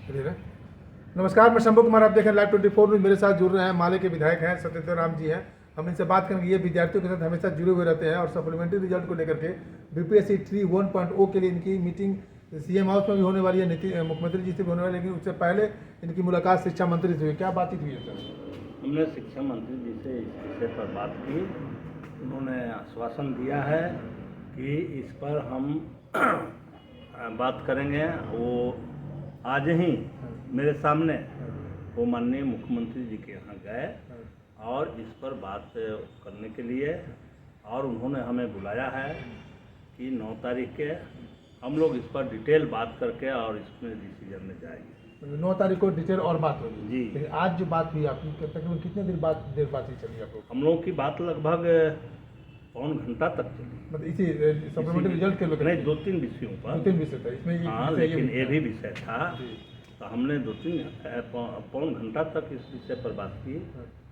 चलिए। नमस्कार, मैं शंभू कुमार, आप देख रहे हैं लाइव 24 न्यूज। मेरे साथ जुड़ रहे हैं माले के विधायक हैं सत्येंद्र राम जी हैं। हम इनसे बात करेंगे। ये विद्यार्थियों के साथ हमेशा जुड़े हुए रहते हैं और सप्लीमेंट्री रिजल्ट को लेकर के बीपीएससी 3.1.0 के लिए इनकी मीटिंग सीएम हाउस में भी होने वाली है, मुख्यमंत्री जी से भी होने वाली है, लेकिन उससे पहले इनकी मुलाकात शिक्षा मंत्री से हुई। क्या बातचीत हुई है सर? हमने शिक्षा मंत्री जी से इस विषय पर बात की। उन्होंने आश्वासन दिया है कि इस पर हम बात करेंगे। वो आज ही मेरे सामने वो माननीय मुख्यमंत्री जी के यहाँ गए और इस पर बात करने के लिए, और उन्होंने हमें बुलाया है कि 9 तारीख के हम लोग इस पर डिटेल बात करके और इसमें डिसीजन में जाएंगे। 9 तारीख को डिटेल और बात होगी जी। लेकिन आज जो बात हुई आपकी तकरीबन कितने देर बात ही चली आप लोग? हम लोग की बात लगभग पौन घंटा तक चली। मतलब इसी सप्लीमेंट्री रिजल्ट के लोग नहीं, 2-3 विषयों पर। 2-3 विषय था इसमें। हाँ, लेकिन ये भी विषय था, जी। तो हमने 2-3 पौन घंटा तक इस विषय पर बात की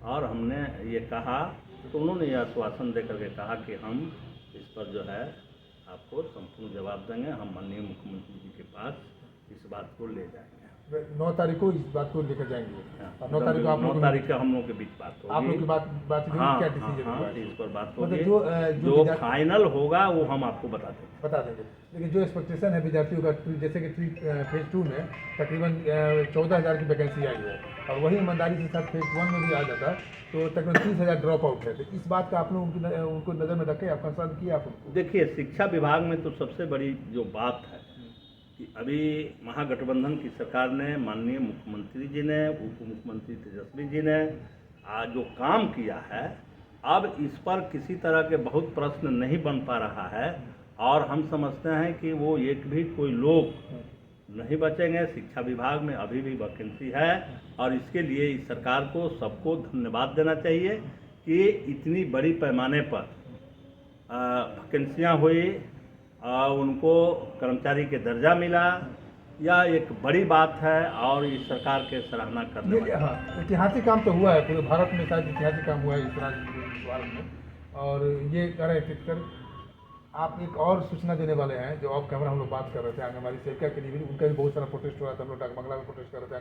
और हमने ये कहा, तो उन्होंने ये आश्वासन देकर के कहा कि हम इस पर जो है आपको संपूर्ण जवाब देंगे। हम माननीय मुख्यमंत्री जी के पास इस बात को ले जाएंगे। 9 तारीख को इस बात को लेकर जाएंगे। हाँ, और 9 तारीख को आप 9 लोग तारीख का हम लोग के बीच बात होगी। आप लोग की बात होगी, हाँ, क्या हाँ, डिसीजन हाँ, हुआ है? इस पर बात मतलब होगी। जो जो फाइनल होगा वो हम आपको बता देंगे। बता देंगे। लेकिन जो एक्सपेक्टेशन है विद्यार्थियों का, जैसे कि फेज 2 में तकरीबन 14,000 की वैकेंसी आई है और वही ईमानदारी के साथ फेज 1 में भी आ जाता तो तकरीबन 30,000 ड्रॉप आउट है। तो इस बात का आप लोग उनको नज़र में रखें, आप कंसर्न किया आप उनको? देखिए, शिक्षा विभाग में तो सबसे बड़ी जो बात है कि अभी महागठबंधन की सरकार ने, माननीय मुख्यमंत्री जी ने, उप मुख्यमंत्री तेजस्वी जी ने आज जो काम किया है, अब इस पर किसी तरह के बहुत प्रश्न नहीं बन पा रहा है और हम समझते हैं कि वो एक भी कोई लोग नहीं बचेंगे। शिक्षा विभाग में अभी भी वैकेंसी है और इसके लिए इस सरकार को सबको धन्यवाद देना चाहिए कि इतनी बड़ी पैमाने पर वैकेंसियाँ हुई, उनको कर्मचारी के दर्जा मिला। यह एक बड़ी बात है और इस सरकार के सराहना करने वाली। हाँ, ऐतिहासिक काम तो हुआ है, पूरे भारत में शायद ऐतिहासिक काम हुआ है इस भारत में। और ये कह रहे थे सर, आप एक और सूचना देने वाले हैं जो ऑफ कैमरा हम लोग बात कर रहे थे आंगनबाड़ी सेविका के लिए भी, उनका भी बहुत सारा प्रोटेस्ट हो रहा था। हम लोग डाकबंगला में प्रोटेस्ट कर रहे थे,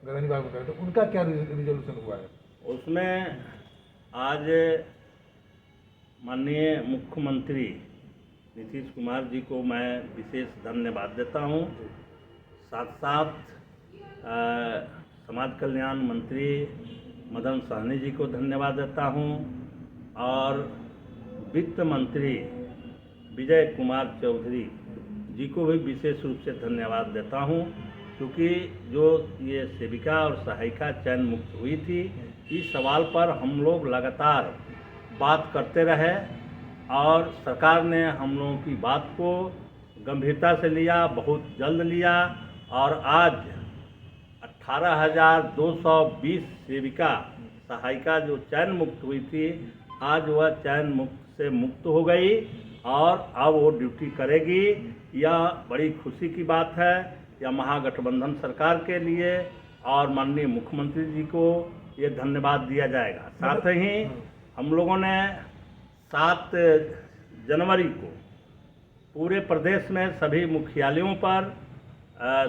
गगनी बाग में कर रहे थे, उनका क्या रिजोल्यूशन हुआ है? उसमें आज माननीय मुख्यमंत्री नीतीश कुमार जी को मैं विशेष धन्यवाद देता हूँ। साथ साथ समाज कल्याण मंत्री मदन सहनी जी को धन्यवाद देता हूँ और वित्त मंत्री विजय कुमार चौधरी जी को भी विशेष रूप से धन्यवाद देता हूँ, क्योंकि जो ये सेविका और सहायिका चयन मुक्त हुई थी, इस सवाल पर हम लोग लगातार बात करते रहे और सरकार ने हम लोगों की बात को गंभीरता से लिया, बहुत जल्द लिया और आज 18,220 सेविका सहायिका जो चयन मुक्त हुई थी, आज वह चयन मुक्त से मुक्त हो गई और अब वो ड्यूटी करेगी। यह बड़ी खुशी की बात है। यह महागठबंधन सरकार के लिए और माननीय मुख्यमंत्री जी को ये धन्यवाद दिया जाएगा। साथ ही हम लोगों ने 7 जनवरी को पूरे प्रदेश में सभी मुख्यालयों पर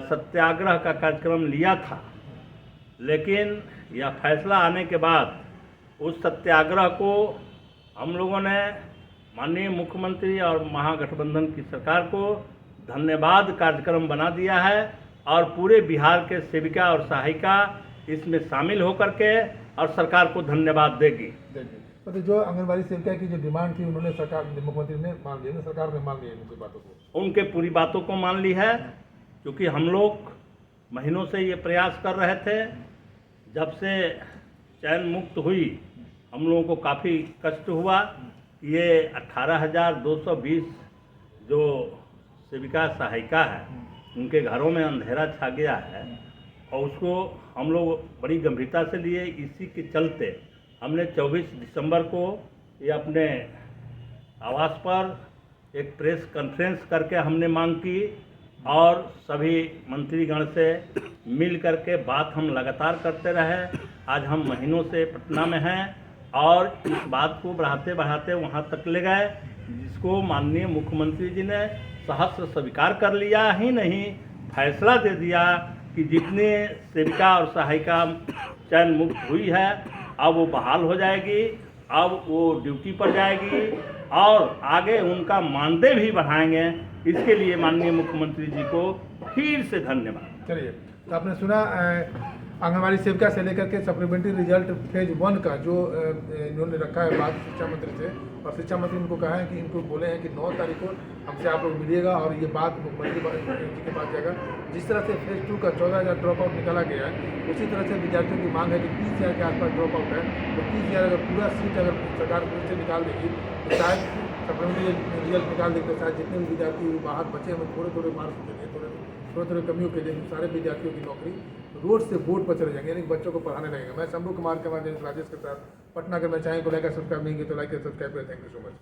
सत्याग्रह का कार्यक्रम लिया था, लेकिन यह फैसला आने के बाद उस सत्याग्रह को हम लोगों ने माननीय मुख्यमंत्री और महागठबंधन की सरकार को धन्यवाद कार्यक्रम बना दिया है और पूरे बिहार के सेविका और सहायिका इसमें शामिल होकर के और सरकार को धन्यवाद देगी। मतलब जो आंगनबाड़ी सेविका की जो डिमांड थी, उन्होंने सरकार, मुख्यमंत्री ने मान लिया, सरकार ने मान लिया उनकी बातों को, उनके पूरी बातों को मान ली है, क्योंकि हम लोग महीनों से ये प्रयास कर रहे थे। जब से चयन मुक्त हुई हम लोगों को काफ़ी कष्ट हुआ। ये 18,220 जो सेविका सहायिका है, उनके घरों में अंधेरा छा गया है और उसको हम लोग बड़ी गंभीरता से लिए। इसी के चलते हमने 24 दिसंबर को ये अपने आवास पर एक प्रेस कॉन्फ्रेंस करके हमने मांग की और सभी मंत्रीगण से मिल करके बात हम लगातार करते रहे। आज हम महीनों से पटना में हैं और इस बात को बढ़ाते बढ़ाते वहाँ तक ले गए, जिसको माननीय मुख्यमंत्री जी ने सहर्ष स्वीकार कर लिया ही नहीं, फैसला दे दिया कि जितने सेविका और सहायिका चयन मुक्त हुई है अब वो बहाल हो जाएगी, अब वो ड्यूटी पर जाएगी और आगे उनका मानदेय भी बढ़ाएंगे। इसके लिए माननीय मुख्यमंत्री जी को फिर से धन्यवाद। चलिए, तो आपने सुना आंगनबाड़ी सेविका से लेकर के सप्लीमेंट्री रिजल्ट फेज 1 का जो इन्होंने रखा है बात शिक्षा मंत्री से, और शिक्षा मंत्री उनको कहा है कि इनको बोले हैं कि 9 तारीख को हमसे आप लोग मिलिएगा और ये बात मुख्यमंत्री जी के पास जाएगा। जिस तरह से फेज 2 का 14,000 ड्रॉप आउट निकाला गया है, उसी तरह से विद्यार्थियों की मांग है कि 30,000 के आसपास ड्रॉप आउट है, तो 30,000 अगर पूरा सीट अगर सरकार फिर से निकाल देगी तो शायद सप्लीमेंट्री रिजल्ट निकाल देगी तो शायद जितने भी विद्यार्थी बाहर बचे हैं थोड़े मार्क्स के लिए थोड़े कमियों के लिए सारे विद्यार्थियों की नौकरी रोड से बोर्ड पर चले जाएंगे, यानी बच्चों को पढ़ाने लगेगा। मैं शंभू कुमार के बाद राजेश के साथ पटना। अगर मैं चाहें को लाइक सब्सक्राइब नहीं किया तो लाइक सब्सक्राइब करें। Thank you so much.